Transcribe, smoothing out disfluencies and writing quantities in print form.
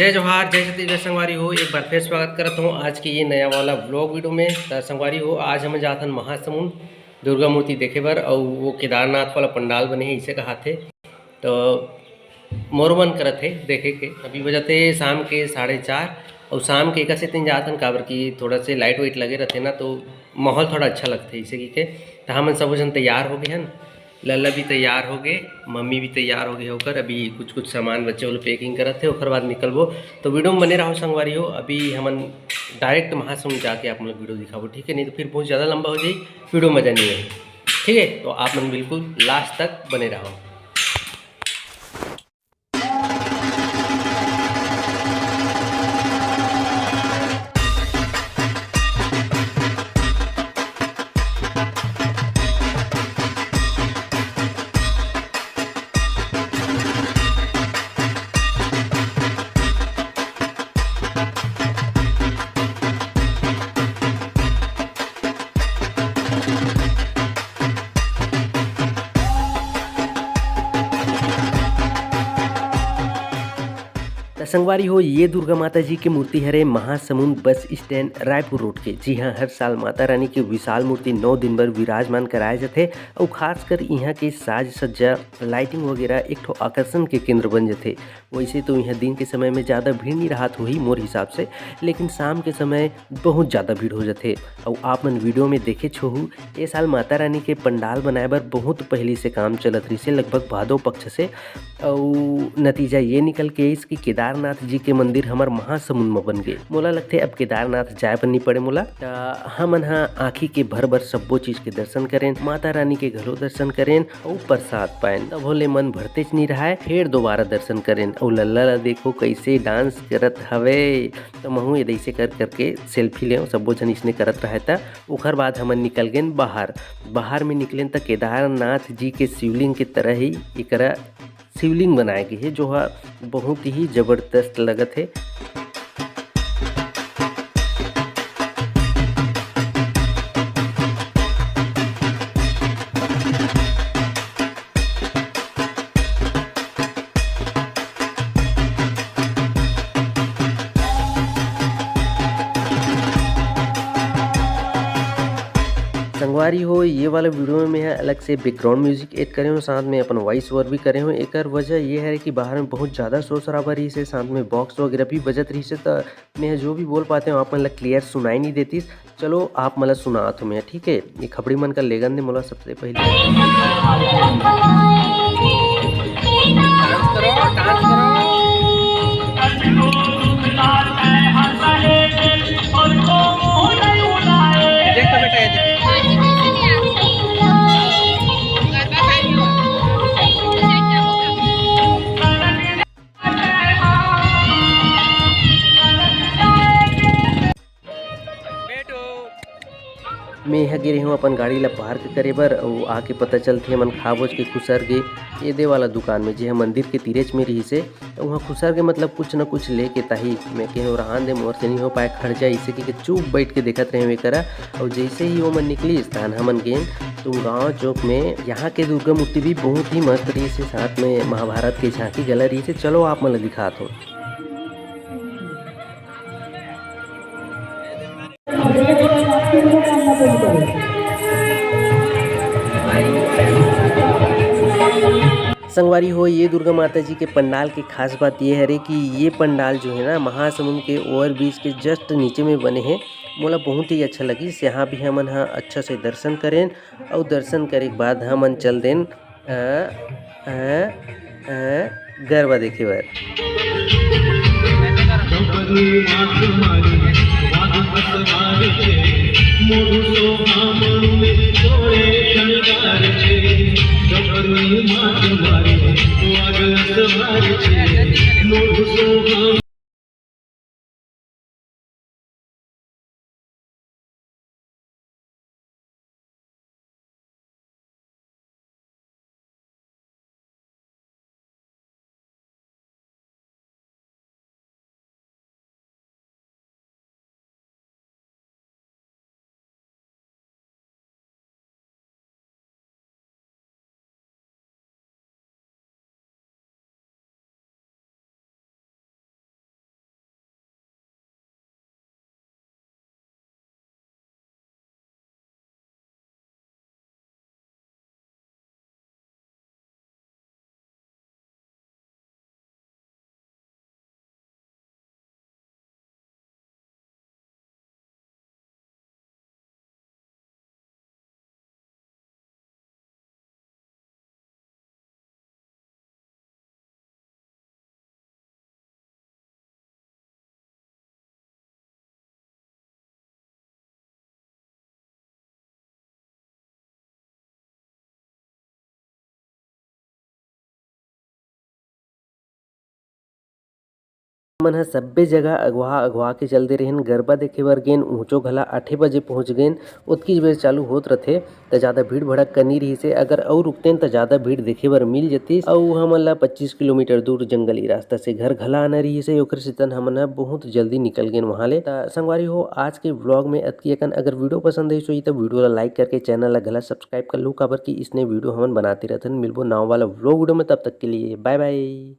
जय जोहार जय छत्तीसगढ़ संगवारी हो। एक बार फिर स्वागत करता हूँ आज के ये नया वाला व्लॉग वीडियो में। संगवारी हो, आज हम जाथन महासमुंद दुर्गा मूर्ति देखे बर और वो केदारनाथ वाला पंडाल बने हैं इसे कहा थे। तो मोर मन करत है देखे के। अभी बजाते शाम के 4:30 और शाम के 1 से 3 जाथन काबर की थोड़ा से लाइट वाइट लगे रहते ना, तो माहौल थोड़ा अच्छा लगता है इसे के। तो हम सब जन तैयार हो गए हैं, लल्ला भी तैयार हो गए, मम्मी भी तैयार हो गए होकर अभी कुछ कुछ सामान बच्चे वाले पैकिंग करत थे, ओकर बाद निकलबो। तो वीडियो में बने रहो संगवारी हो। अभी हमन डायरेक्ट महासमुंद जाके आप लोग वीडियो दिखाबो, ठीक है? नहीं तो फिर बहुत ज़्यादा लंबा हो जाए, वीडियो मज़ा नहीं है, ठीक है? तो आप लोग बिल्कुल लास्ट तक बने रहो। तो संगवारी हो, ये दुर्गा माता जी की मूर्ति हरे Mahasamund bus stand Raipur road के। जी हाँ, हर साल माता रानी की विशाल मूर्ति 9 दिन बर विराजमान कराए जाते और खासकर यहाँ के साज सज्जा लाइटिंग वगैरह एक ठो आकर्षण के केंद्र बन जाते। वैसे तो यहाँ दिन के समय में ज़्यादा भीड़ नहीं रहा होही मोर हिसाब से, लेकिन शाम के समय बहुत ज़्यादा भीड़ हो जाते। और आप मन वीडियो में देखे छोहू, ये साल माता रानी के पंडाल बनाए बर बहुत पहले से काम चलत रही से, लगभग भादो पक्ष से। और नतीजा ये निकल के इसकी केदारनाथ जी के मंदिर हमार महासमुंद में बन गए। मोला लगते अब केदारनाथ जाए पर नहीं पड़े मोला। हमन आँखी के भर भर सब्बो चीज के दर्शन करें, माता रानी के घलो दर्शन करें और प्रसाद पाएं, तब होले मन भरते नहीं रहा, फिर दोबारा दर्शन करें। और लल्ला ला देखो कैसे डांस करत हवे। तो महू ये ऐसे कर करके सेल्फी ले सब्बो जन इसने करत रहा था। ओकर बाद हमन निकल गए बाहर में निकले तो केदारनाथ जी के शिवलिंग के तरह ही एकरा शिवलिंग बनाए गए है, जो है बहुत ही जबरदस्त लगत है। संगवारी हो, ये वाला वीडियो में मैं अलग से बैकग्राउंड म्यूजिक ऐड करे हूँ, साथ में अपन वॉइस ओवर भी करे हूँ। एक वजह ये है कि बाहर में बहुत ज़्यादा शोर शराबा रही से, साथ में बॉक्स वगैरह भी बजत रही से, तो मैं जो भी बोल पाते हूँ आप मतलब क्लियर सुनाई नहीं देती। चलो आप मतलब सुना तो मैं, ठीक है? ये खबड़ी मन का लेगन दे मोला सबसे पहले डांस करो। मैं यहाँ गिरे हूँ अपन गाड़ी ला पार्क करे बर, और आके पता चलते मन खा बोझ के खुसर गे ये दे वाला दुकान में, जी मंदिर के तीरेच में रही से। तो वहाँ खुसर के मतलब कुछ न कुछ लेके ताही मैं कहीं रहान दे मोर से नहीं हो पाए खर्चा, इसे कि चुप बैठ के देखत रहे करा। और जैसे ही वो मन निकली स्थान हमन गए तो गाँव चौक में यहाँ के दुर्गा मूर्ति भी बहुत ही मस्त रही से, साथ में महाभारत के झांकी गला रही से। चलो आप मन दिखात हो। संगवारी हो, ये दुर्गा माता जी के पंडाल की खास बात ये है रे कि ये पंडाल जो है ना महासमुंद के ओवर ब्रिज के जस्ट नीचे में बने हैं। मोला बहुत ही अच्छा लगी। यहाँ भी हमन हाँ अच्छा से दर्शन करें और दर्शन करे के बाद हमन चल दें गरबा देखे बर। मन ह सब्बे जगह अगवा अगवा के चलते रहिन। गरबा देखे बर गेन ऊँचो घला 8 बजे पहुँच गेन। ओतकी बजे चालू होत रथे त ज़्यादा भीड़ भड़क्का नी रहिसे। अगर अउ रुकतेन त ज़्यादा भीड़ देखे बर मिल जतिस। अउ हमन ला 25 किलोमीटर दूर जंगली रास्ता से घर घला आना रहिसे। ओखर सेतन हमन ह बहुत जल्दी निकल गेन वहाँ ले। त संगवारी हो आज के व्लॉग में अतकी अकन। अगर वीडियो पसंद आइस होही त वीडियो ला लाइक करके चैनल ला घला सब्सक्राइब कर लो, काबर की इसने वीडियो हमन बनाते रहथन। मिलबो नावा वाला व्लॉग वीडियो में, तब तक के लिए बाय बाय।